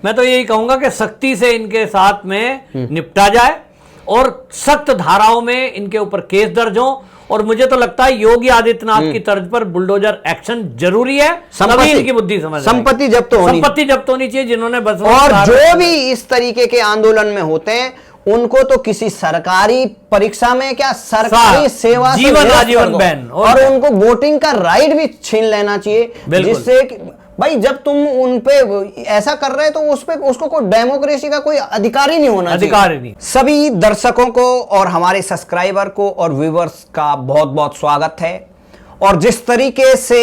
मैं तो यही कहूंगा कि सख्ती से इनके साथ में निपटा जाए और सख्त धाराओं में इनके ऊपर केस दर्ज हो। और मुझे तो लगता है योगी आदित्यनाथ की तर्ज पर बुलडोजर एक्शन जरूरी है। तभी इनकी बुद्धि समझ संपत्ति जब्त होनी चाहिए जिन्होंने बस। और जो भी इस तरीके के आंदोलन में होते हैं उनको तो किसी सरकारी परीक्षा में क्या सरकारी सेवा जीवन आजीवन बैन और उनको वोटिंग का राइट भी छीन लेना चाहिए, जिससे भाई जब तुम उन पे ऐसा कर रहे तो उस पे उसको कोई डेमोक्रेसी का कोई अधिकार ही नहीं होना चाहिए। सभी दर्शकों को और हमारे सब्सक्राइबर को और व्यूअर्स का बहुत बहुत स्वागत है। और जिस तरीके से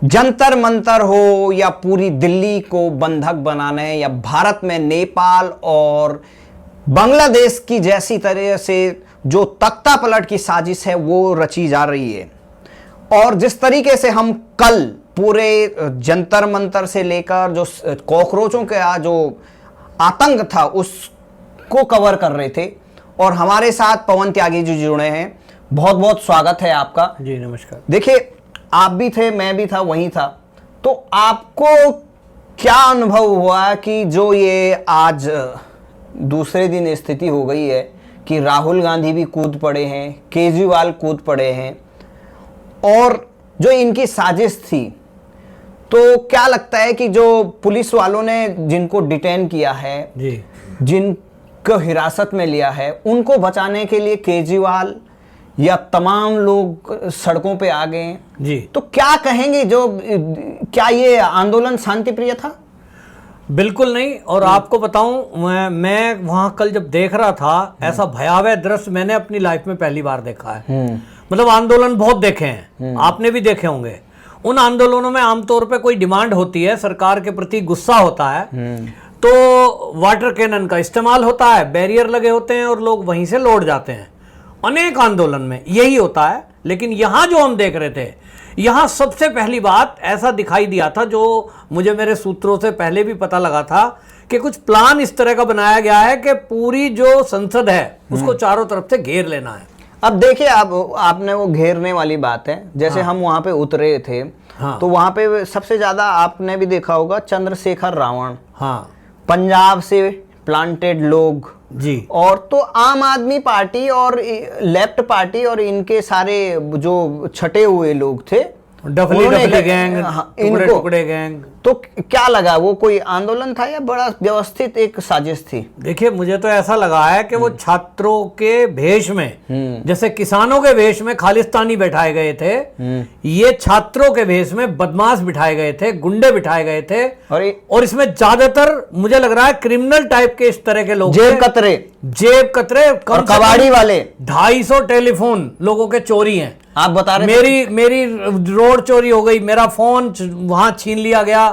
जंतर मंतर हो या पूरी दिल्ली को बंधक बनाने या भारत में नेपाल और बांग्लादेश की जैसी तरह से जो तख्ता पलट की साजिश है वो रची जा रही है, और जिस तरीके से हम कल पूरे जंतर मंतर से लेकर जो कॉकरोचों का जो आतंक था उसको कवर कर रहे थे, और हमारे साथ पवन त्यागी जी जुड़े हैं। बहुत बहुत स्वागत है आपका। जी नमस्कार। देखिए आप भी थे, मैं भी था, वहीं था, तो आपको क्या अनुभव हुआ कि जो ये आज दूसरे दिन स्थिति हो गई है कि राहुल गांधी भी कूद पड़े हैं, केजरीवाल कूद पड़े हैं, और जो इनकी साजिश थी, तो क्या लगता है कि जो पुलिस वालों ने जिनको डिटेन किया है जी, जिनको हिरासत में लिया है, उनको बचाने के लिए केजरीवाल या तमाम लोग सड़कों पे आ गए जी, तो क्या कहेंगे, जो क्या ये आंदोलन शांति प्रिय था? बिल्कुल नहीं। और आपको बताऊं, मैं वहां कल जब देख रहा था, ऐसा भयावह दृश्य मैंने अपनी लाइफ में पहली बार देखा है। मतलब आंदोलन बहुत देखे हैं, आपने भी देखे होंगे। उन आंदोलनों में आमतौर पे कोई डिमांड होती है, सरकार के प्रति गुस्सा होता है, तो वाटर कैनन का इस्तेमाल होता है, बैरियर लगे होते हैं और लोग वहीं से लौट जाते हैं। अनेक आंदोलन में यही होता है। लेकिन यहां जो हम देख रहे थे, यहां सबसे पहली बात ऐसा दिखाई दिया था, जो मुझे मेरे सूत्रों से पहले भी पता लगा था, कि कुछ प्लान इस तरह का बनाया गया है कि पूरी जो संसद है उसको चारों तरफ से घेर लेना है। अब देखिए, आपने वो घेरने वाली बात है, जैसे हम वहां पे उतरे थे, तो वहां पे सबसे ज्यादा आपने भी देखा होगा चंद्रशेखर रावण, पंजाब से प्लांटेड लोग जी, और तो आम आदमी पार्टी और लेफ्ट पार्टी और इनके सारे जो छटे हुए लोग थे, डफली गैंग, टुकड़े गैंग। तो क्या लगा, वो कोई आंदोलन था या बड़ा व्यवस्थित एक साजिश थी? देखिए मुझे तो ऐसा लगा है कि वो छात्रों के भेष में, जैसे किसानों के भेष में खालिस्तानी बैठाए गए थे, ये छात्रों के भेष में बदमाश बिठाए गए थे, गुंडे बिठाए गए थे, और इसमें ज्यादातर मुझे लग रहा है क्रिमिनल टाइप के इस तरह के लोग, जेब कतरे और कबाड़ी वाले। 250 टेलीफोन लोगों के चोरी हैं। आप बता रहे मेरी रोड चोरी हो गई, मेरा फोन वहां छीन लिया गया,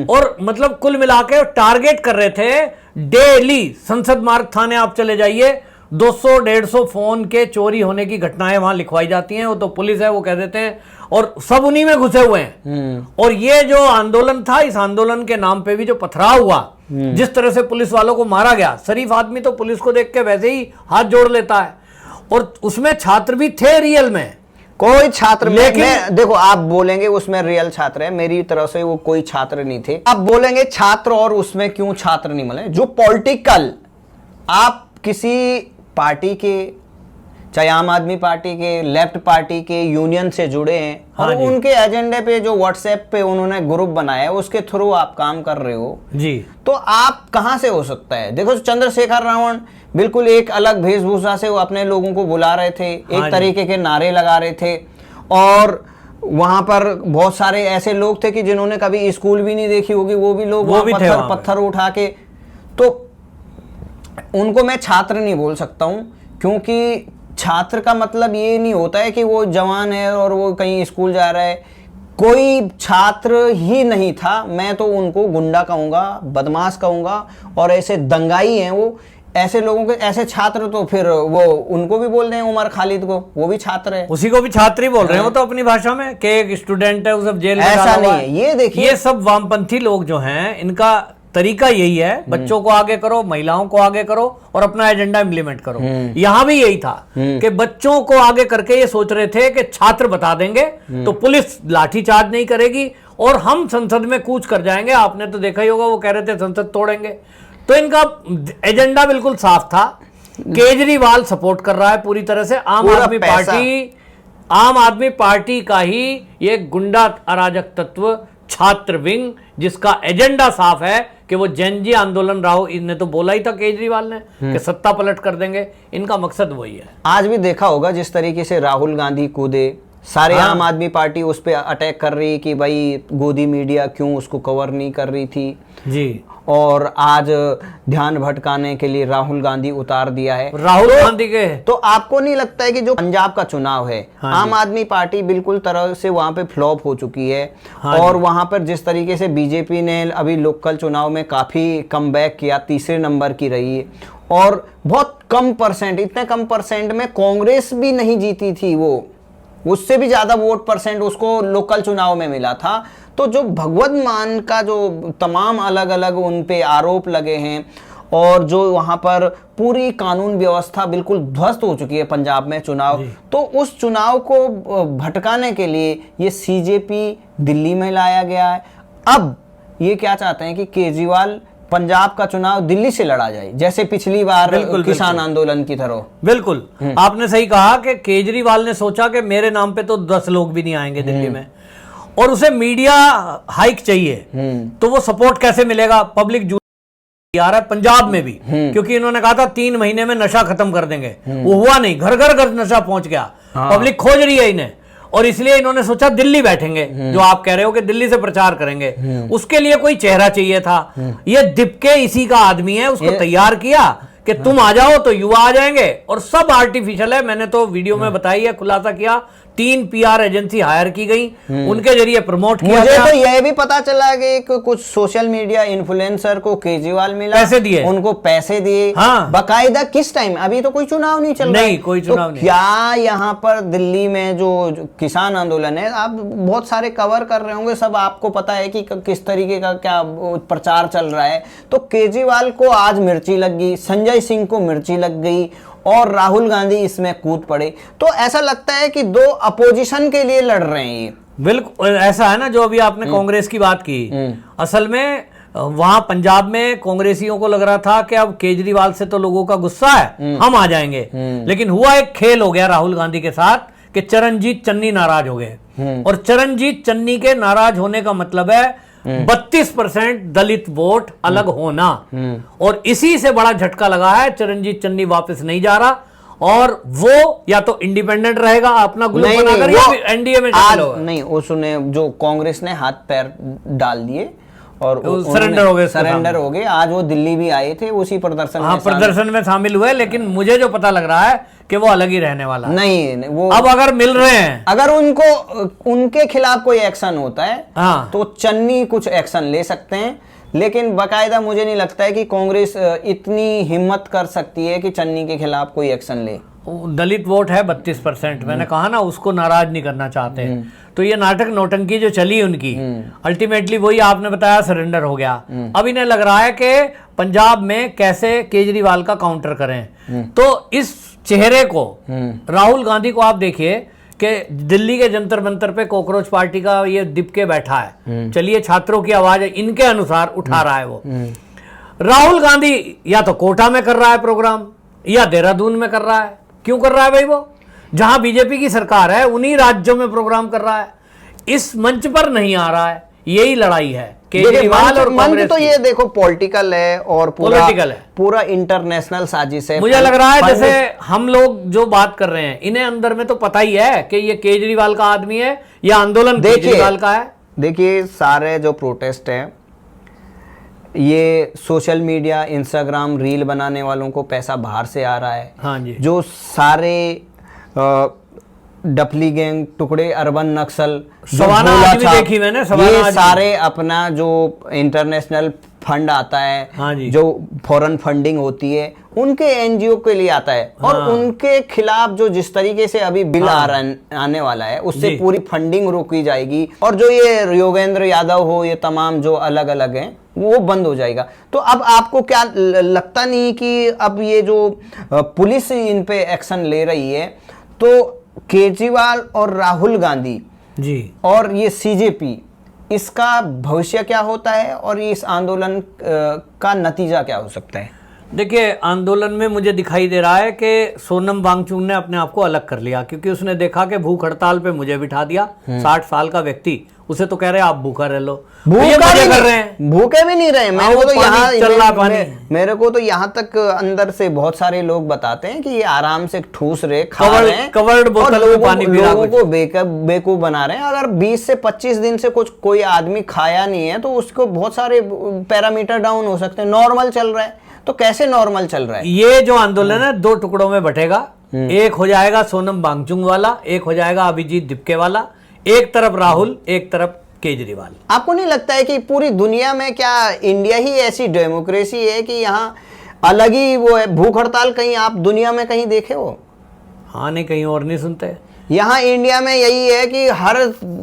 और मतलब कुल मिला के टारगेट कर रहे थे डेली। संसद मार्ग थाने आप चले जाइए, 200-150 फोन के चोरी होने की घटनाएं वहां लिखवाई जाती हैं। वो तो पुलिस है, वो कह देते हैं, और सब उन्हीं में घुसे हुए हैं। और ये जो आंदोलन था, इस आंदोलन के नाम पे भी जो पथराव हुआ, जिस तरह से पुलिस वालों को मारा गया, शरीफ आदमी तो पुलिस को देख के वैसे ही हाथ जोड़ लेता है। और उसमें छात्र भी थे रियल में, कोई छात्र, लेकिन देखो आप बोलेंगे उसमें रियल छात्र है, मेरी तरफ से वो कोई छात्र नहीं थे। आप बोलेंगे छात्र, और उसमें क्यों छात्र नहीं मिले? जो पॉलिटिकल, आप किसी पार्टी के, चाहे आम आदमी पार्टी के, लेफ्ट पार्टी के यूनियन से जुड़े हैं, और उनके एजेंडे पे जो व्हाट्सएप पे उन्होंने ग्रुप बनाया है उसके थ्रू आप काम कर रहे हो जी, तो आप कहां से हो सकता है? देखो चंद्रशेखर रावण बिल्कुल एक अलग वेशभूषा से वो अपने लोगों को बुला रहे थे, एक तरीके के नारे लगा रहे थे, और वहां पर बहुत सारे ऐसे लोग थे कि जिन्होंने कभी स्कूल भी नहीं देखी होगी, वो भी लोग पत्थर उठा के, तो उनको मैं छात्र नहीं बोल सकता हूं, क्योंकि छात्र का मतलब ये नहीं होता है कि वो जवान है और वो कहीं स्कूल जा रहा है। कोई छात्र ही नहीं था, मैं तो उनको गुंडा कहूंगा, बदमाश कहूंगा, और ऐसे दंगाई हैं वो। ऐसे लोगों के, ऐसे छात्र तो फिर वो उनको भी बोल रहे हैं, उमर खालिद को, वो भी छात्र है, उसी को भी छात्र ही बोल रहे हैं वो तो अपनी भाषा में, कि एक स्टूडेंट है, वो सब जेल में ऐसा नहीं है। ये देखिए, ये सब वामपंथी लोग जो हैं, इनका तरीका यही है, बच्चों को आगे करो, महिलाओं को आगे करो और अपना एजेंडा इंप्लीमेंट करो। यहां भी यही था कि बच्चों को आगे करके ये सोच रहे थे कि छात्र बता देंगे तो पुलिस लाठीचार्ज नहीं करेगी और हम संसद में कूच कर जाएंगे। आपने तो देखा ही होगा, वो कह रहे थे संसद तोड़ेंगे। तो इनका एजेंडा बिल्कुल साफ था। केजरीवाल सपोर्ट कर रहा है पूरी तरह से आम आदमी पार्टी का ही ये गुंडा अराजक तत्व छात्र विंग, जिसका एजेंडा साफ है कि वो जनजी आंदोलन राहुल ने तो बोला ही था केजरीवाल ने कि सत्ता पलट कर देंगे। इनका मकसद वही है। आज भी देखा होगा जिस तरीके से राहुल गांधी कूदे, सारे आम आदमी पार्टी उस पर अटैक कर रही कि भाई गोदी मीडिया क्यों उसको कवर नहीं कर रही थी जी, और आज ध्यान भटकाने के लिए राहुल गांधी उतार दिया है राहुल गांधी के। तो आपको नहीं लगता है कि जो पंजाब का चुनाव है, आम आदमी पार्टी बिल्कुल तरह से वहां पे फ्लॉप हो चुकी है और वहां पर जिस तरीके से बीजेपी ने अभी लोकल चुनाव में काफी कमबैक किया, तीसरे नंबर की रही है और बहुत कम परसेंट, इतने कम परसेंट में कांग्रेस भी नहीं जीती थी, वो उससे भी ज्यादा वोट परसेंट उसको लोकल चुनाव में मिला था। तो जो भगवत मान का जो तमाम अलग अलग उन पे आरोप लगे हैं और जो वहां पर पूरी कानून व्यवस्था बिल्कुल ध्वस्त हो चुकी है पंजाब में चुनाव, तो उस चुनाव को भटकाने के लिए ये सीजेपी दिल्ली में लाया गया है। अब ये क्या चाहते हैं कि केजरीवाल पंजाब का चुनाव दिल्ली से लड़ा जाए, जैसे पिछली बार किसान आंदोलन की तरह। बिल्कुल आपने सही कहा कि केजरीवाल ने सोचा कि मेरे नाम पे तो 10 लोग भी नहीं आएंगे दिल्ली में और उसे मीडिया हाइक चाहिए, तो वो सपोर्ट कैसे मिलेगा? पब्लिक आ रहा है पंजाब में भी, क्योंकि इन्होंने कहा था 3 महीने में नशा खत्म कर देंगे, वो हुआ नहीं, घर घर नशा पहुंच गया। पब्लिक खोज रही है इन्हें और इसलिए इन्होंने सोचा दिल्ली बैठेंगे, जो आप कह रहे हो कि दिल्ली से प्रचार करेंगे। उसके लिए कोई चेहरा चाहिए था। ये दिपके इसी का आदमी है, उसको तैयार किया कि तुम आ जाओ तो युवा आ जाएंगे और सब आर्टिफिशियल है। मैंने तो वीडियो में बताई है, खुलासा किया, 3 PR एजेंसी हायर की गई, उनके जरिए प्रमोट किया। मुझे तो यह भी पता चला कि कुछ सोशल मीडिया इन्फ्लुएंसर को केजरीवाल मिला, पैसे दिए, उनको पैसे दिए। हाँ। बाकायदा किस टाइम? अभी तो कोई चुनाव नहीं चल रहा है, कोई चुनाव नहीं। क्या यहाँ पर दिल्ली में जो किसान आंदोलन है, आप बहुत सारे कवर कर रहे होंगे, सब आपको पता है कि किस तरीके का क्या प्रचार चल रहा है। तो केजरीवाल को आज मिर्ची लग गई, संजय सिंह को मिर्ची लग गई और राहुल गांधी इसमें कूद पड़े। तो ऐसा लगता है कि 2 अपोजिशन के लिए लड़ रहे हैं ये। बिल्कुल ऐसा है ना, जो अभी आपने कांग्रेस की बात की, असल में वहां पंजाब में कांग्रेसियों को लग रहा था कि अब केजरीवाल से तो लोगों का गुस्सा है, हम आ जाएंगे। लेकिन हुआ एक खेल हो गया राहुल गांधी के साथ कि चरणजीत चन्नी नाराज हो गए और चरणजीत चन्नी के नाराज होने का मतलब है 32% दलित वोट अलग होना और इसी से बड़ा झटका लगा है। चरणजीत चन्नी वापस नहीं जा रहा और वो या तो इंडिपेंडेंट रहेगा अपना ग्रुप बनाकर या फिर एनडीए में शामिल होगा। नहीं, उसने जो कांग्रेस ने हाथ पैर डाल दिए और सरेंडर हो गए। आज वो दिल्ली भी आए थे, उसी प्रदर्शन में शामिल हुए। लेकिन मुझे जो पता लग रहा है कि वो अलग ही रहने वाला नहीं, वो अब अगर मिल रहे हैं, अगर उनके खिलाफ कोई एक्शन होता है तो चन्नी कुछ एक्शन ले सकते हैं, लेकिन बाकायदा मुझे नहीं लगता है कि कांग्रेस इतनी हिम्मत कर सकती है कि चन्नी के खिलाफ कोई एक्शन ले। दलित वोट है 32%, मैंने कहा ना, उसको नाराज नहीं करना चाहते। तो ये नाटक नौटंकी जो चली उनकी, अल्टीमेटली वही आपने बताया, सरेंडर हो गया। अब इन्हें लग रहा है कि पंजाब में कैसे केजरीवाल का काउंटर करें। तो इस चेहरे को, राहुल गांधी को आप देखिए कि दिल्ली के जंतर मंतर पे कॉकरोच पार्टी का ये दिपके बैठा है, चलिए छात्रों की आवाज इनके अनुसार उठा रहा है वो। राहुल गांधी या तो कोटा में कर रहा है प्रोग्राम या देहरादून में कर रहा है। क्यों कर रहा है भाई? वो जहां बीजेपी की सरकार है उन्हीं राज्यों में प्रोग्राम कर रहा है, इस मंच पर नहीं आ रहा है। यही लड़ाई है केजरीवाल और कांग्रेस। तो ये देखो पॉलिटिकल है और पूरा इंटरनेशनल साजिश है। मुझे लग रहा है जैसे हम लोग जो बात कर रहे हैं, इन्हें अंदर में तो पता ही है कि ये केजरीवाल का आदमी है या आंदोलन केजरीवाल का है। देखिए सारे जो प्रोटेस्ट है, ये सोशल मीडिया, इंस्टाग्राम रील बनाने वालों को पैसा बाहर से आ रहा है। हाँ जी। जो सारे डफली गैंग, टुकड़े, अर्बन नक्सल, देखी मैंने, ये सारे अपना जो इंटरनेशनल फंड आता है, हाँ जी, जो फॉरेन फंडिंग होती है, उनके एनजीओ के लिए आता है। हाँ। और उनके खिलाफ जो जिस तरीके से अभी बिल आने वाला है, उससे पूरी फंडिंग रोकी जाएगी। और जो ये योगेंद्र यादव हो, ये तमाम जो अलग अलग हैं, वो बंद हो जाएगा। तो अब आपको क्या लगता नहीं कि अब ये जो पुलिस इन पे एक्शन ले रही है, तो केजरीवाल और राहुल गांधी जी और ये सीजेपी, इसका भविष्य क्या होता है और इस आंदोलन का नतीजा क्या हो सकता है? देखिए, आंदोलन में मुझे दिखाई दे रहा है कि सोनम वांगचुक ने अपने आप को अलग कर लिया, क्योंकि उसने देखा कि भूख हड़ताल पे मुझे बिठा दिया, 60 साल का व्यक्ति, उसे तो कह रहे हैं आप भूखा रह लो, भूखा भी कर रहे हैं, भूखे भी नहीं रहे। मेरे को तो यहाँ चल रहा पानी, मेरे को तो यहाँ तक अंदर से बहुत सारे लोग बताते हैं कि ये आराम से ठूस रहे, खा रहे हैं, कवर्ड बोतल में पानी पी रहा, लोगों को बेवकूफ बना रहे हैं। अगर 20 से 25 दिन से कोई आदमी खाया नहीं है तो उसको बहुत सारे पैरामीटर डाउन हो सकते हैं। नॉर्मल चल रहा है तो कैसे नॉर्मल चल रहा है? ये जो आंदोलन है 2 टुकड़ों में बटेगा। एक हो जाएगा सोनम वांगचुक वाला, एक हो जाएगा अभिजीत दिपके वाला, एक तरफ राहुल, एक तरफ केजरीवाल। आपको नहीं लगता है कि पूरी दुनिया में क्या इंडिया ही ऐसी डेमोक्रेसी है कि यहाँ अलग ही वो है? भूख हड़ताल कहीं आप दुनिया में कहीं देखे हो? हाँ, नहीं, कहीं और नहीं सुनते। यहाँ इंडिया में यही है कि हर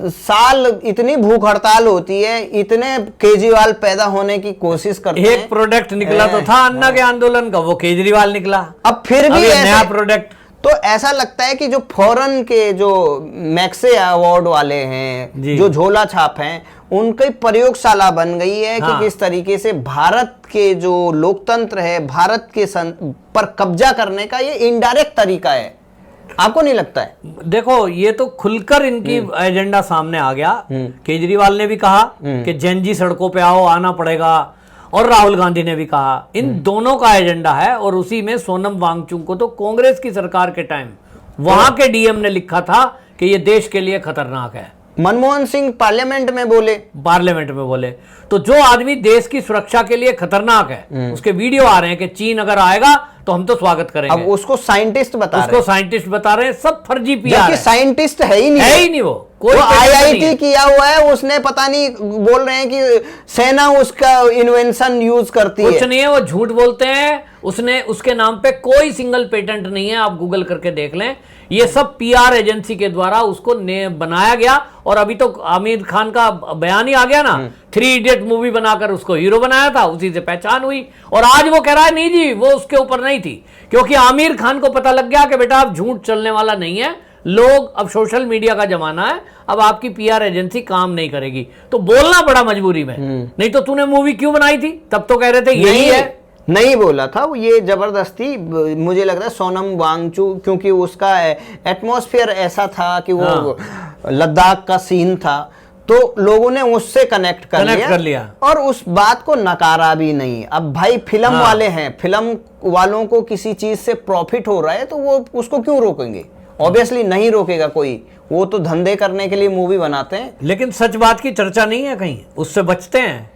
साल इतनी भूख हड़ताल होती है, इतने केजरीवाल पैदा होने की कोशिश करते हैं। एक प्रोडक्ट निकला तो था अन्ना के आंदोलन का, वो केजरीवाल निकला। अब फिर भी नया प्रोडक्ट। तो ऐसा लगता है कि जो फॉरेन के जो मैक्से अवार्ड वाले हैं, जो झोला छाप हैं, उनकी प्रयोगशाला बन गई है कि किस तरीके से भारत के जो लोकतंत्र है, भारत के पर कब्जा करने का ये इनडायरेक्ट तरीका है। आपको नहीं लगता है? देखो, ये तो खुलकर इनकी एजेंडा सामने आ गया। केजरीवाल ने भी कहा कि जैनजी सड़कों पे आओ, आना पड़ेगा, और राहुल गांधी ने भी कहा। इन दोनों का एजेंडा है, और उसी में सोनम वांगचुक को तो कांग्रेस की सरकार के टाइम वहां के डीएम ने लिखा था कि ये देश के लिए खतरनाक है। मनमोहन सिंह पार्लियामेंट में बोले तो जो आदमी देश की सुरक्षा के लिए खतरनाक है, उसके वीडियो आ रहे हैं कि चीन अगर आएगा तो हम तो स्वागत करेंगे। अब उसको साइंटिस्ट बता रहे हैं। सब फर्जी पीआर है। साइंटिस्ट है ही नहीं वो आईआईटी किया हुआ है, उसने पता नहीं, बोल रहे हैं कि सेना उसका इन्वेंशन यूज करती है। कुछ नहीं है, वो झूठ बोलते हैं। उसके नाम पे कोई सिंगल पेटेंट नहीं है, आप गूगल करके देख लें। ये सब पीआर एजेंसी के द्वारा उसको बनाया गया। और अभी तो आमिर खान का बयान ही आ गया ना, 3 इडियट मूवी बनाकर उसको हीरो बनाया था, उसी से पहचान हुई। और आज वो कह रहा है नहीं जी, वो उसके ऊपर नहीं थी, क्योंकि आमिर खान को पता लग गया कि बेटा अब झूठ चलने वाला नहीं है। लोग, अब सोशल मीडिया का जमाना है, अब आपकी पीआर एजेंसी काम नहीं करेगी, तो बोलना पड़ा मजबूरी में। नहीं तो तूने मूवी क्यों बनाई थी? तब तो कह रहे थे यही है। नहीं बोला था वो, ये जबरदस्ती। मुझे लग रहा है सोनम वांगचुक, क्योंकि उसका एटमॉस्फेयर ऐसा था कि वो लद्दाख का सीन था, तो लोगों ने उससे कनेक्ट कर लिया और उस बात को नकारा भी नहीं। अब भाई फिल्म वाले हैं, फिल्म वालों को किसी चीज से प्रॉफिट हो रहा है तो वो उसको क्यों रोकेंगे? ऑब्वियसली नहीं रोकेगा कोई, वो तो धंधे करने के लिए मूवी बनाते हैं। लेकिन सच बात की चर्चा नहीं है कहीं, उससे बचते हैं।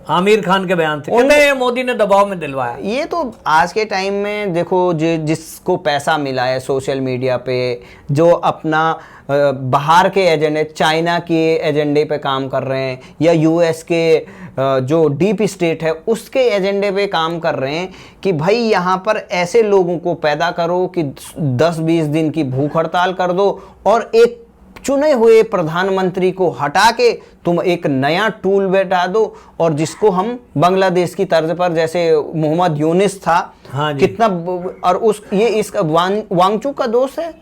आमिर खान के बयान से कहते हैं मोदी ने दबाव में दिलवाया। ये तो आज के टाइम में देखो, जिसको पैसा मिला है सोशल मीडिया पे, जो अपना बाहर के एजेंडे, चाइना के एजेंडे पे काम कर रहे हैं, या यूएस के जो डीप स्टेट है उसके एजेंडे पे काम कर रहे हैं कि भाई यहाँ पर ऐसे लोगों को पैदा करो कि 10-20 दिन की भूख हड़ताल कर दो, और एक चुने हुए प्रधानमंत्री को हटा के तुम एक नया टूल बैठा दो, और जिसको हम बांग्लादेश की तर्ज पर, जैसे मोहम्मद यूनिस था, हाँ कितना, और इसका वांगचुक का दोस्त है।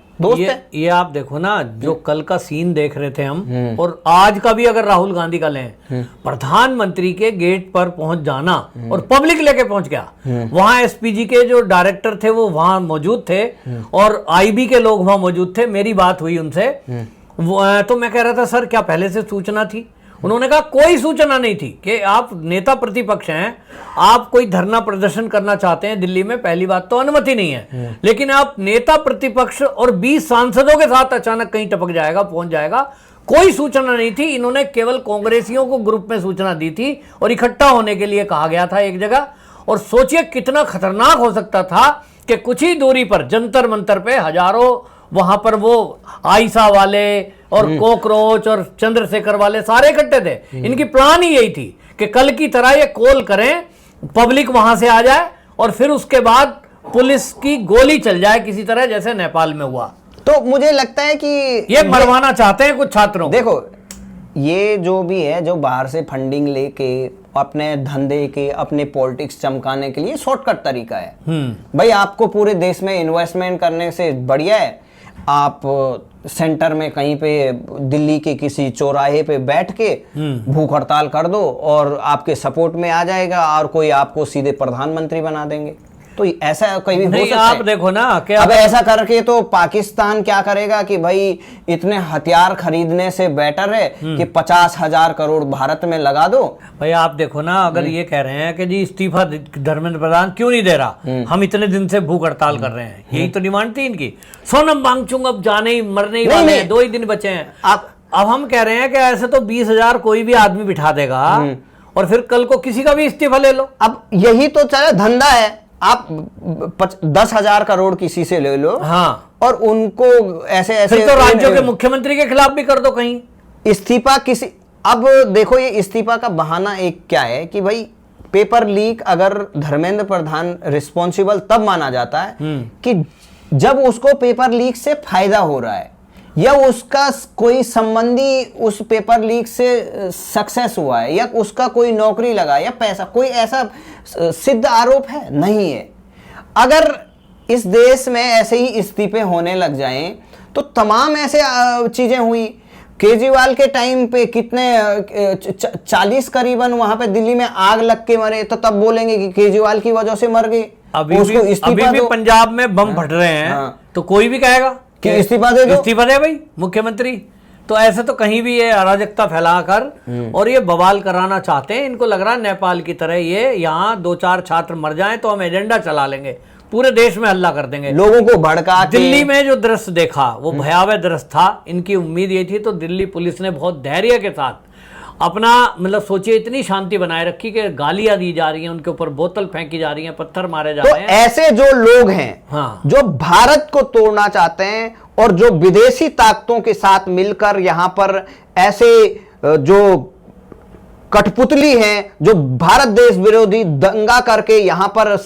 ये आप देखो ना, जो कल का सीन देख रहे थे हम, और आज का भी अगर राहुल गांधी का लें, प्रधानमंत्री के गेट पर पहुंच जाना और पब्लिक लेके पहुंच गया। वहां एसपीजी के जो डायरेक्टर थे वो वहां मौजूद थे, और आईबी के लोग वहां मौजूद थे। मेरी बात हुई उनसे, तो मैं कह रहा था सर क्या पहले से सूचना थी? उन्होंने कहा कोई सूचना नहीं थी कि आप नेता प्रतिपक्ष हैं, आप कोई धरना प्रदर्शन करना चाहते हैं दिल्ली में, पहली बात तो अनुमति नहीं है, लेकिन आप नेता प्रतिपक्ष और 20 सांसदों के साथ अचानक कहीं टपक जाएगा, पहुंच जाएगा, कोई सूचना नहीं थी। इन्होंने केवल कांग्रेसियों को ग्रुप में सूचना दी थी और इकट्ठा होने के लिए कहा गया था एक जगह। और सोचिए कितना खतरनाक हो सकता था कि कुछ ही दूरी पर जंतर मंतर पे हजारों, वहां पर वो आयशा वाले और कॉकरोच और चंद्रशेखर वाले सारे इकट्ठे थे। इनकी प्लान ही यही थी कि कल की तरह ये कॉल करें, पब्लिक वहां से आ जाए, और फिर उसके बाद पुलिस की गोली चल जाए किसी तरह, जैसे नेपाल में हुआ। तो मुझे लगता है कि ये मरवाना चाहते हैं कुछ छात्रों। देखो, ये जो भी है, जो बाहर से फंडिंग लेके अपने धंधे के, अपने पॉलिटिक्स चमकाने के लिए शॉर्टकट तरीका है। भाई आपको पूरे देश में इन्वेस्टमेंट करने से बढ़िया है आप सेंटर में कहीं पे दिल्ली के किसी चौराहे पे बैठ के भूख हड़ताल कर दो और आपके सपोर्ट में आ जाएगा और कोई आपको सीधे प्रधानमंत्री बना देंगे। तो ऐसा कहीं भी हो सकता है। आप देखो ना कि अब ऐसा करके तो पाकिस्तान क्या करेगा कि भाई इतने हथियार खरीदने से बेटर है कि 50,000 करोड़ भारत में लगा दो। भाई आप देखो ना, अगर ये कह रहे हैं कि जी इस्तीफा धर्मेंद्र प्रधान क्यों नहीं दे रहा, हम इतने दिन से भूख हड़ताल कर रहे हैं, यही तो डिमांड थी इनकी। सोनम वांगचुक अब जाने ही मरने ही वाले हैं, 2 ही दिन बचे हैं। अब हम कह रहे हैं कि ऐसे तो 20,000 कोई भी आदमी बिठा देगा और फिर कल को किसी का भी इस्तीफा ले लो। अब यही तो चला धंधा है, आप 10,000 करोड़ किसी से ले लो, हाँ, और उनको ऐसे ऐसे फिर तो राज्यों के मुख्यमंत्री के खिलाफ भी कर दो कहीं इस्तीफा किसी। अब देखो ये इस्तीफा का बहाना एक क्या है कि भाई पेपर लीक अगर धर्मेंद्र प्रधान रिस्पॉन्सिबल तब माना जाता है कि जब उसको पेपर लीक से फायदा हो रहा है या उसका कोई संबंधी उस पेपर लीक से सक्सेस हुआ है या उसका कोई नौकरी लगा या पैसा, कोई ऐसा सिद्ध आरोप है नहीं है। अगर इस देश में ऐसे ही इस्तीफे होने लग जाएं तो तमाम ऐसे चीजें हुई। केजरीवाल के टाइम पे कितने 40 करीबन वहां पे दिल्ली में आग लग के मरे, तो तब बोलेंगे कि केजरीवाल की वजह से मर गए। अभी भी पंजाब में बम फट रहे हैं, तो कोई भी कहेगा कि इस्तीफा दे दो, इस्तीफा दे भाई मुख्यमंत्री। तो ऐसे तो कहीं भी ये अराजकता फैलाकर और ये बवाल कराना चाहते हैं। इनको लग रहा है नेपाल की तरह ये यहाँ 2-4 छात्र मर जाएं तो हम एजेंडा चला लेंगे, पूरे देश में हल्ला कर देंगे, लोगों को भड़का। दिल्ली में जो दृश्य देखा वो भयावह दृश्य था। इनकी उम्मीद ये थी, तो दिल्ली पुलिस ने बहुत धैर्य के साथ अपना मतलब सोचिए इतनी शांति बनाए रखी कि गालियां दी जा रही हैं, उनके ऊपर बोतल फेंकी जा रही हैं, पत्थर मारे जा रहे हैं। ऐसे जो लोग हैं हाँ, जो भारत को तोड़ना चाहते हैं और जो विदेशी ताकतों के साथ मिलकर यहां पर ऐसे जो कठपुतली हैं, जो भारत देश विरोधी दंगा करके यहां पर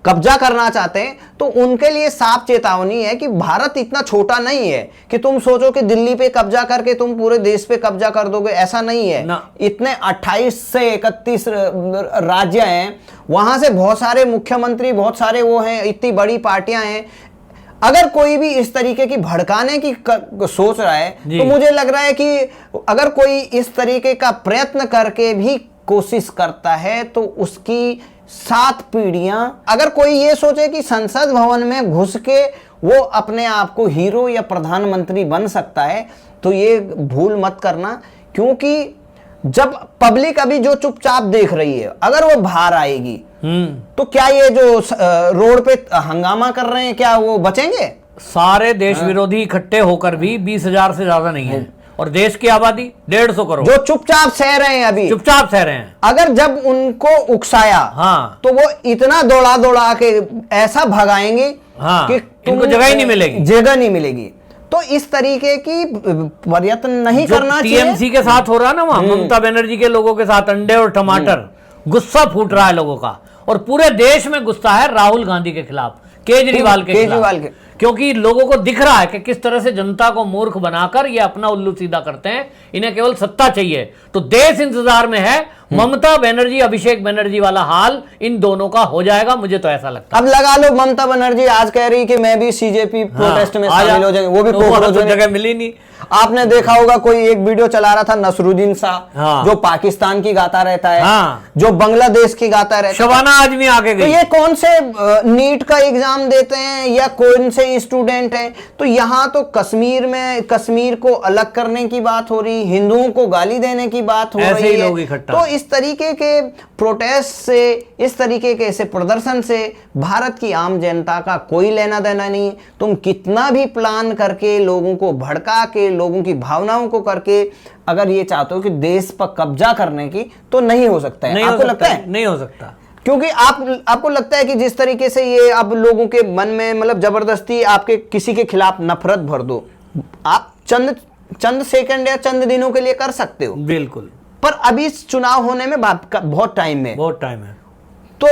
कब्जा करना चाहते हैं, तो उनके लिए साफ चेतावनी है कि भारत इतना छोटा नहीं है कि तुम सोचो कि दिल्ली पे कब्जा करके तुम पूरे देश पे कब्जा कर दोगे, ऐसा नहीं है। इतने 28 से 31 राज्य हैं, वहां से बहुत सारे मुख्यमंत्री, बहुत सारे वो हैं, इतनी बड़ी पार्टियां हैं। अगर कोई भी इस तरीके की भड़काने की सोच रहा है तो मुझे लग रहा है कि अगर कोई इस तरीके का प्रयत्न करके भी कोशिश करता है तो उसकी 7 पीढ़ियां, अगर कोई ये सोचे कि संसद भवन में घुस के वो अपने आप को हीरो या प्रधानमंत्री बन सकता है, तो ये भूल मत करना। क्योंकि जब पब्लिक अभी जो चुपचाप देख रही है, अगर वो बाहर आएगी तो क्या ये जो रोड पे हंगामा कर रहे हैं क्या वो बचेंगे? सारे देश विरोधी इकट्ठे होकर भी 20,000 से ज्यादा नहीं है, और देश की आबादी 150 करोड़, जो चुपचाप सह रहे हैं, अभी चुपचाप सह रहे हैं। अगर जब उनको उकसाया हाँ, तो वो इतना दौड़ा दौड़ा के ऐसा भगाएंगे हाँ, कि इनको जगह ही नहीं मिलेगी, जगह नहीं मिलेगी। तो इस तरीके की प्रयत्न नहीं करना चाहिए। टीएमसी के साथ हो रहा है ना वहां, ममता बनर्जी के लोगों के साथ अंडे और टमाटर, गुस्सा फूट रहा है लोगों का, और पूरे देश में गुस्सा है राहुल गांधी के खिलाफ, केजरीवाल के खिलाफ, क्योंकि लोगों को दिख रहा है कि किस तरह से जनता को मूर्ख बनाकर ये अपना उल्लू सीधा करते हैं। इन्हें केवल सत्ता चाहिए, तो देश इंतजार में है। ममता बनर्जी अभिषेक बनर्जी वाला हाल इन दोनों का हो जाएगा, मुझे तो ऐसा लगता है। अब लगा लो ममता बनर्जी आज कह रही कि मैं भी सीजेपी प्रोटेस्ट में शामिल हो जाएंगे, वो भी तो जगह मिली नहीं। आपने देखा होगा कोई एक वीडियो चला रहा था नसरुद्दीन शाह, जो पाकिस्तान की गाता रहता है, जो बांग्लादेश की गाता रहता है, शबाना आजमी आगे गई। तो ये कौन से नीट का एग्जाम देते हैं या कौन से स्टूडेंट हैं? तो यहाँ तो कश्मीर में कश्मीर को अलग करने की बात हो रही, हिंदुओं को गाली देने की बात हो रही है। तो इस तरीके के प्रोटेस्ट से, इस तरीके के ऐसे प्रदर्शन से भारत की आम जनता का कोई लेना देना नहीं। तुम कितना भी प्लान करके लोगों को भड़का के, लोगों की भावनाओं को करके अगर ये चाहते हो कि देश पर कब्जा करने की, तो नहीं हो सकता है। आपको लगता है नहीं हो सकता? क्योंकि आपको लगता है कि जिस तरीके से ये अब लोगों के मन में मतलब जबरदस्ती आपके किसी के खिलाफ नफरत भर दो, आप चंद सेकंड या चंद दिनों के लिए कर सकते हो, बिल्कुल, पर अभी चुनाव होने में बहुत टाइम है, बहुत टाइम है। तो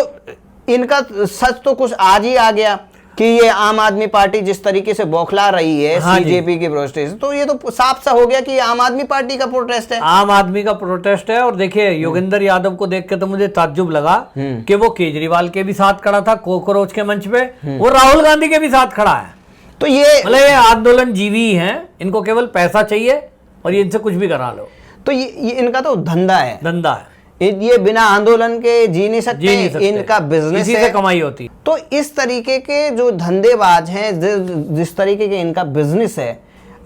इनका सच तो कुछ आज ही आ गया। कि ये आम आदमी पार्टी जिस तरीके से बौखला रही है हाँ जी। सीजेपी के प्रोटेस्ट, तो ये तो साफ सा हो गया कि ये आम आदमी पार्टी का प्रोटेस्ट है। आम आदमी का प्रोटेस्ट है। और देखिए योगेंद्र यादव को देख के तो मुझे ताज्जुब लगा कि वो केजरीवाल के भी साथ खड़ा था कॉकरोच के मंच पे, वो राहुल गांधी के भी साथ खड़ा है। तो ये मतलब ये आंदोलन जीवी हैं, इनको केवल पैसा चाहिए और ये इनसे कुछ भी करा लो। तो ये इनका तो धंधा है, धंधा है, ये बिना आंदोलन के जी नहीं सकते, इनका बिजनेस इसी है, से कमाई होती। तो इस तरीके के जो धंधेबाज हैं, जिस तरीके के इनका बिजनेस है,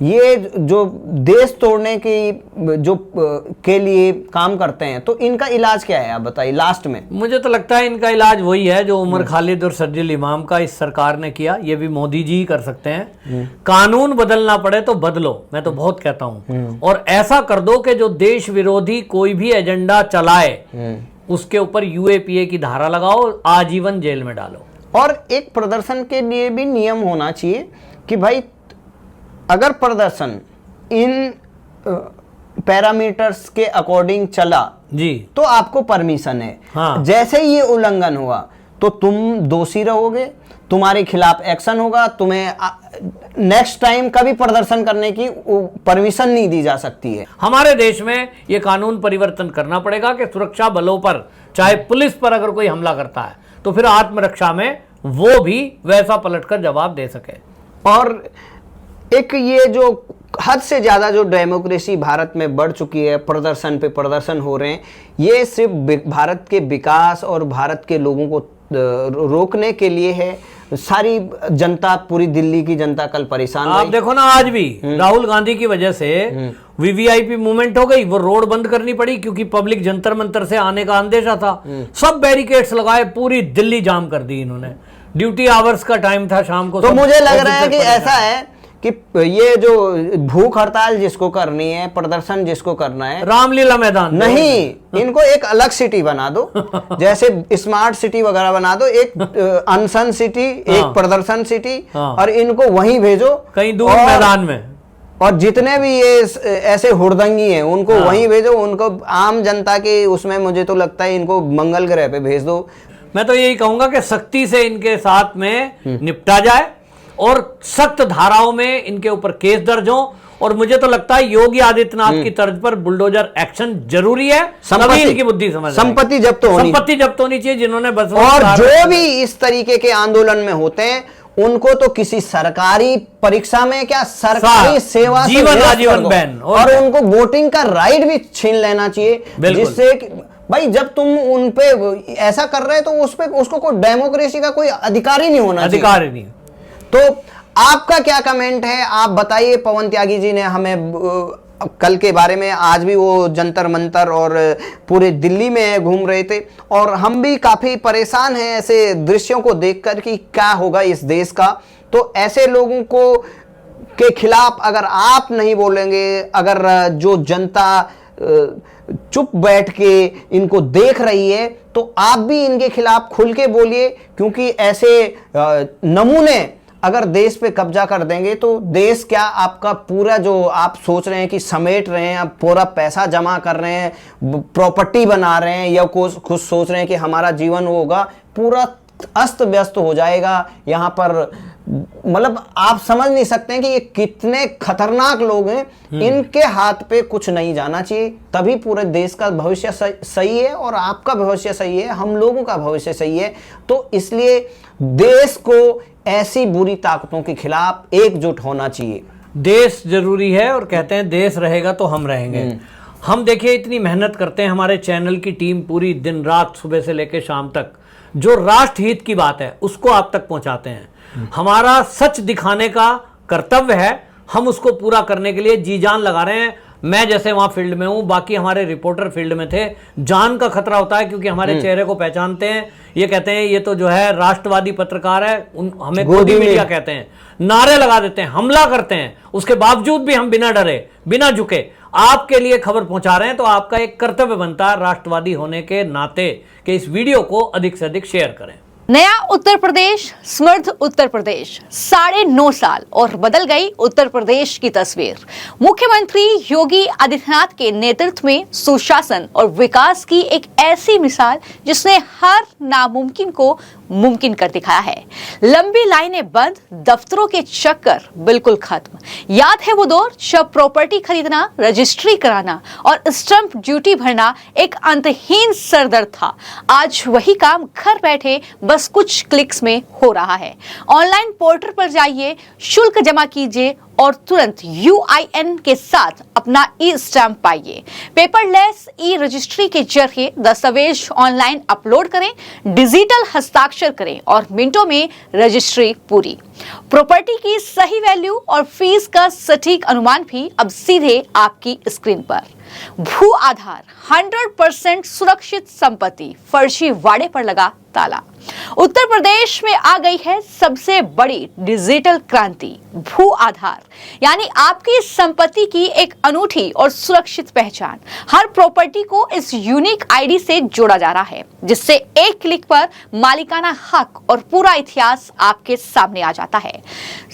ये जो देश तोड़ने की जो के लिए काम करते हैं, तो इनका इलाज क्या है आप बताइए लास्ट में। मुझे तो लगता है इनका इलाज वही है जो उमर खालिद और सज्जल इमाम का इस सरकार ने किया, ये भी मोदी जी ही कर सकते हैं। कानून बदलना पड़े तो बदलो, मैं तो बहुत कहता हूं, और ऐसा कर दो कि जो देश विरोधी कोई भी एजेंडा चलाए उसके ऊपर यूएपीए की धारा लगाओ, आजीवन जेल में डालो। और एक प्रदर्शन के लिए भी नियम होना चाहिए कि भाई अगर प्रदर्शन इन पैरामीटर्स के अकॉर्डिंग चला जी तो आपको परमिशन है। हाँ। जैसे ही ये उल्लंघन हुआ तो तुम दोषी रहोगे, तुम्हारे खिलाफ एक्शन होगा, तुम्हें नेक्स्ट टाइम कभी प्रदर्शन करने की परमिशन नहीं दी जा सकती है। हमारे देश में ये कानून परिवर्तन करना पड़ेगा कि सुरक्षा बलों पर, चाहे पुलिस पर अगर कोई हमला करता है तो फिर आत्मरक्षा में वो भी वैसा पलटकर जवाब दे सके। और एक ये जो हद से ज्यादा जो डेमोक्रेसी भारत में बढ़ चुकी है, प्रदर्शन पे प्रदर्शन हो रहे हैं, ये सिर्फ भारत के विकास और भारत के लोगों को रोकने के लिए है। सारी जनता, पूरी दिल्ली की जनता कल परेशान आप देखो ना, आज भी राहुल गांधी की वजह से वीवीआईपी मूवमेंट हो गई, वो रोड बंद करनी पड़ी क्योंकि पब्लिक जंतर मंतर से आने का अंदेशा था। सब बैरिकेड्स लगाए, पूरी दिल्ली जाम कर दी इन्होंने। ड्यूटी आवर्स का टाइम था शाम को। तो मुझे लग रहा है कि ऐसा है कि ये जो भूख हड़ताल जिसको करनी है, प्रदर्शन जिसको करना है, रामलीला मैदान नहीं, इनको एक अलग सिटी बना दो, जैसे स्मार्ट सिटी वगैरह बना दो, एक अनशन सिटी, एक प्रदर्शन सिटी, और इनको वहीं भेजो कहीं दूर मैदान में। और जितने भी ये ऐसे हुड़दंगी हैं उनको वहीं भेजो, उनको आम जनता के उसमें मुझे तो लगता है इनको मंगल ग्रह पे भेज दो। मैं तो यही कहूंगा कि सख्ती से इनके साथ में निपटा जाए और सख्त धाराओं में इनके ऊपर केस दर्ज हो। और मुझे तो लगता है योगी आदित्यनाथ की तर्ज पर बुलडोजर एक्शन जरूरी है। तभी इनकी बुद्धि समझ संपत्ति जब्त होनी चाहिए जिन्होंने बस। और जो भी इस तरीके के आंदोलन में होते हैं उनको तो किसी सरकारी परीक्षा में, क्या सरकारी सेवा से आजीवन बैन, और उनको वोटिंग का राइट भी छीन लेना चाहिए, जिससे भाई जब तुम उन पे ऐसा कर रहे हो तो उस पे उसको कोई डेमोक्रेसी का कोई अधिकार ही नहीं होना चाहिए। अधिकार ही नहीं। तो आपका क्या कमेंट है, आप बताइए। पवन त्यागी जी ने हमें कल के बारे में, आज भी वो जंतर मंतर और पूरे दिल्ली में घूम रहे थे, और हम भी काफी परेशान हैं ऐसे दृश्यों को देखकर कि क्या होगा इस देश का। तो ऐसे लोगों को के खिलाफ अगर आप नहीं बोलेंगे, अगर जो जनता चुप बैठ के इनको देख रही है, तो आप भी इनके खिलाफ खुल के बोलिए, क्योंकि ऐसे नमूने अगर देश पे कब्जा कर देंगे तो देश क्या, आपका पूरा जो आप सोच रहे हैं कि समेट रहे हैं, आप पूरा पैसा जमा कर रहे हैं, प्रॉपर्टी बना रहे हैं, या कुछ सोच रहे हैं कि हमारा जीवन होगा, पूरा अस्त व्यस्त हो जाएगा। यहाँ पर मतलब आप समझ नहीं सकते हैं कि ये कितने खतरनाक लोग हैं। इनके हाथ पे कुछ नहीं जाना चाहिए, तभी पूरे देश का भविष्य सही है, और आपका भविष्य सही है, हम लोगों का भविष्य सही है। तो इसलिए देश को ऐसी बुरी ताकतों के खिलाफ एकजुट होना चाहिए। देश जरूरी है, और कहते हैं देश रहेगा तो हम रहेंगे। हम देखिए इतनी मेहनत करते हैं, हमारे चैनल की टीम पूरी दिन रात, सुबह से लेकर शाम तक, जो राष्ट्र हित की बात है उसको आप तक पहुंचाते हैं। हमारा सच दिखाने का कर्तव्य है, हम उसको पूरा करने के लिए जी जान लगा रहे हैं। मैं जैसे वहां फील्ड में हूं, बाकी हमारे रिपोर्टर फील्ड में थे, जान का खतरा होता है क्योंकि हमारे चेहरे को पहचानते हैं। ये कहते हैं ये तो जो है राष्ट्रवादी पत्रकार है, हमें गोदी मीडिया कहते हैं, नारे लगा देते हैं, हमला करते हैं, उसके बावजूद भी हम बिना डरे, बिना झुके आपके लिए खबर पहुंचा रहे हैं। तो आपका एक कर्तव्य बनता है राष्ट्रवादी होने के नाते कि इस वीडियो को अधिक से अधिक शेयर करें। नया उत्तर प्रदेश, समृद्ध उत्तर प्रदेश, 9.5 साल और बदल गई उत्तर प्रदेश की तस्वीर। मुख्यमंत्री योगी आदित्यनाथ के नेतृत्व में सुशासन और विकास की एक ऐसी मिसाल जिसने हर नामुमकिन को मुमकिन कर दिखाया है। लंबी लाइनें बंद, दफ्तरों के चक्कर बिल्कुल खत्म। याद है वो दौर जब प्रॉपर्टी खरीदना, रजिस्ट्री कराना और स्टैंप ड्यूटी भरना एक अंतहीन सरदर्द था। आज वही काम घर बैठे बस कुछ क्लिक्स में हो रहा है। ऑनलाइन पोर्टल पर जाइए, शुल्क जमा कीजिए और तुरंत UIN के साथ अपना ई स्टैंप पाइए। पेपरलेस ई रजिस्ट्री के जरिए दस्तावेज ऑनलाइन अपलोड करें, डिजिटल हस्ताक्षर करें और मिनटों में रजिस्ट्री पूरी। प्रॉपर्टी की सही वैल्यू और फीस का सटीक अनुमान भी अब सीधे आपकी स्क्रीन पर। भू आधार 100% सुरक्षित संपत्ति, फर्जीवाड़े पर लगा ताला। उत्तर प्रदेश में आ गई है सबसे बड़ी डिजिटल क्रांति, भू आधार, यानी आपकी संपत्ति की एक अनूठी और सुरक्षित पहचान। हर प्रॉपर्टी को इस यूनिक आईडी से जोड़ा जा रहा है, जिससे एक क्लिक पर मालिकाना हक और पूरा इतिहास आपके सामने आ जाता है।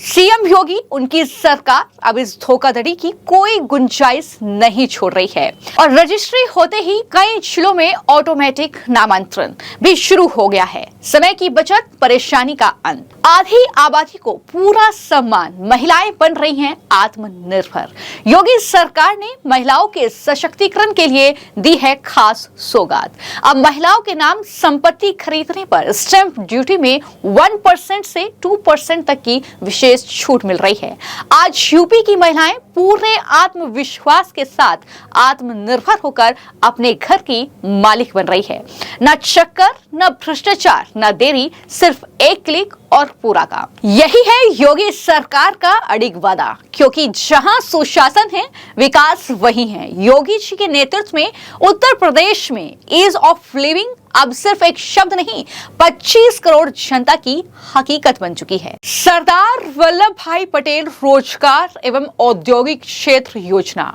सीएम योगी, उनकी सरकार अब इस धोखाधड़ी की कोई गुंजाइश नहीं छोड़ रही है और रजिस्ट्री होते ही कई जिलों में ऑटोमेटिक नामांतरण भी शुरू हो गया है। समय की बचत, परेशानी का अंत। आधी आबादी को पूरा सम्मान, महिलाएं बन रही हैं आत्मनिर्भर। योगी सरकार ने महिलाओं के सशक्तिकरण के लिए दी है खास सौगात। अब महिलाओं के नाम संपत्ति खरीदने पर स्टैंप ड्यूटी में 1% से 2% तक की विशेष छूट मिल रही है। आज यूपी की महिलाएं पूरे आत्मविश्वास के साथ आत्मनिर्भर होकर अपने घर की मालिक बन रही है। न चक्कर, न भ्रष्टाचार, न देरी, सिर्फ एक क्लिक और पूरा काम। यही है योगी सरकार का अडिग वादा, क्योंकि जहां सुशासन है, विकास वही है। योगी जी के नेतृत्व में उत्तर प्रदेश में ईज ऑफ लिविंग अब सिर्फ एक शब्द नहीं, 25 करोड़ जनता की हकीकत बन चुकी है। सरदार वल्लभ भाई पटेल रोजगार एवं औद्योगिक क्षेत्र योजना।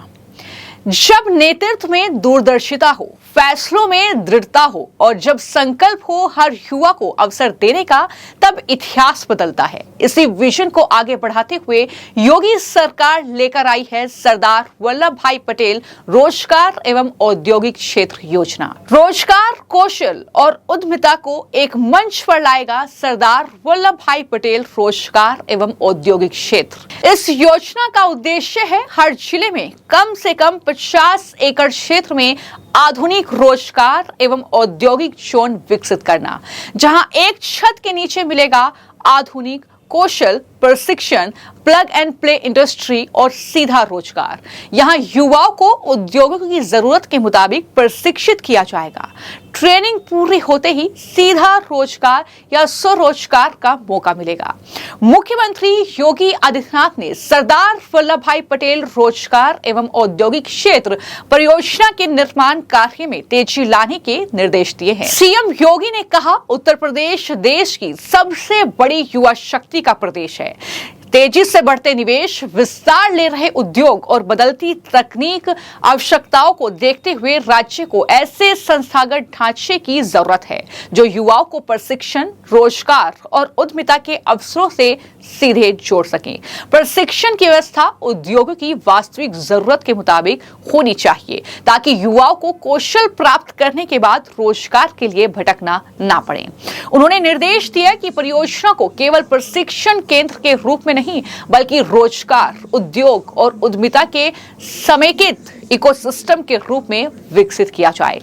जब नेतृत्व में दूरदर्शिता हो, फैसलों में दृढ़ता हो और जब संकल्प हो हर युवा को अवसर देने का, तब इतिहास बदलता है। इसी विजन को आगे बढ़ाते हुए योगी सरकार लेकर आई है सरदार वल्लभ भाई पटेल रोजगार एवं औद्योगिक क्षेत्र योजना। रोजगार, कौशल और उद्यमिता को एक मंच पर लाएगा सरदार वल्लभ भाई पटेल रोजगार एवं औद्योगिक क्षेत्र। इस योजना का उद्देश्य है हर जिले में कम से कम 50 एकड़ क्षेत्र में आधुनिक रोजगार एवं औद्योगिक जोन विकसित करना, जहां एक छत के नीचे मिलेगा आधुनिक कौशल प्रशिक्षण, प्लग एंड प्ले इंडस्ट्री और सीधा रोजगार। यहाँ युवाओं को उद्योगों की जरूरत के मुताबिक प्रशिक्षित किया जाएगा। ट्रेनिंग पूरी होते ही सीधा रोजगार या स्वरोजगार का मौका मिलेगा। मुख्यमंत्री योगी आदित्यनाथ ने सरदार वल्लभ भाई पटेल रोजगार एवं औद्योगिक क्षेत्र परियोजना के निर्माण कार्य में तेजी लाने के निर्देश दिए हैं। सीएम योगी ने कहा, उत्तर प्रदेश देश की सबसे बड़ी युवा शक्ति का प्रदेश है। तेजी से बढ़ते निवेश, विस्तार ले रहे उद्योग और बदलती तकनीक आवश्यकताओं को देखते हुए राज्य को ऐसे संस्थागत ढांचे की जरूरत है जो युवाओं को प्रशिक्षण, रोजगार और उद्यमिता के अवसरों से सीधे जोड़ सकें। प्रशिक्षण की व्यवस्था उद्योगों की वास्तविक जरूरत के मुताबिक होनी चाहिए ताकि युवाओं को कौशल प्राप्त करने के बाद रोजगार के लिए भटकना ना पड़े। उन्होंने निर्देश दिया कि परियोजना को केवल प्रशिक्षण केंद्र के रूप में नहीं बल्कि रोजगार, उद्योग और उद्यमिता के समेकित इकोसिस्टम के रूप में विकसित किया जाए।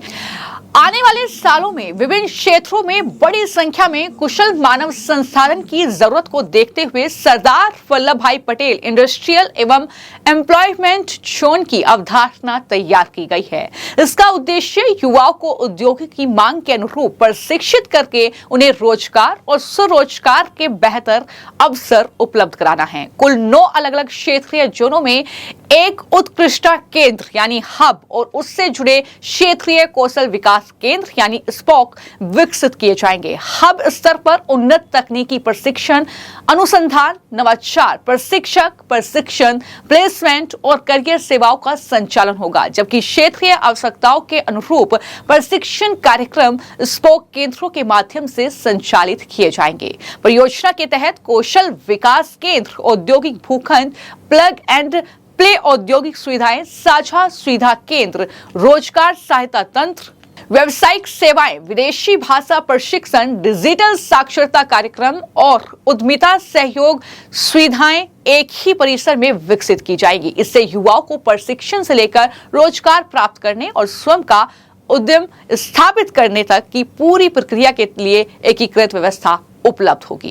आने वाले सालों में विभिन्न क्षेत्रों में बड़ी संख्या में कुशल मानव संसाधन की जरूरत को देखते हुए सरदार वल्लभ भाई पटेल इंडस्ट्रियल एवं एम्प्लॉयमेंट जोन की अवधारणा तैयार की गई है। इसका उद्देश्य युवाओं को उद्योग की मांग के अनुरूप प्रशिक्षित करके उन्हें रोजगार और स्वरोजगार के बेहतर अवसर उपलब्ध कराना है। कुल 9 अलग अलग क्षेत्रीय जोनों में एक उत्कृष्ट केंद्र यानी हब और उससे जुड़े क्षेत्रीय कौशल विकास केंद्र यानी स्पॉक विकसित किए जाएंगे। हब स्तर पर उन्नत तकनीकी प्रशिक्षण, अनुसंधान, नवाचार, प्रशिक्षण, प्लेसमेंट और करियर सेवाओं का संचालन होगा, जबकि क्षेत्रीय आवश्यकताओं के अनुरूप प्रशिक्षण कार्यक्रम स्पॉक केंद्रों के माध्यम से संचालित किए जाएंगे। परियोजना के तहत कौशल विकास केंद्र, औद्योगिक भूखंड, प्लग एंड प्ले औद्योगिक सुविधाएं, साझा सुविधा केंद्र, रोजगार सहायता तंत्र, व्यावसायिक सेवाएं, विदेशी भाषा प्रशिक्षण, डिजिटल साक्षरता कार्यक्रम और उद्यमिता सहयोग सुविधाएं एक ही परिसर में विकसित की जाएगी। इससे युवाओं को प्रशिक्षण से लेकर रोजगार प्राप्त करने और स्वयं का उद्यम स्थापित करने तक की पूरी प्रक्रिया के लिए एकीकृत व्यवस्था उपलब्ध होगी।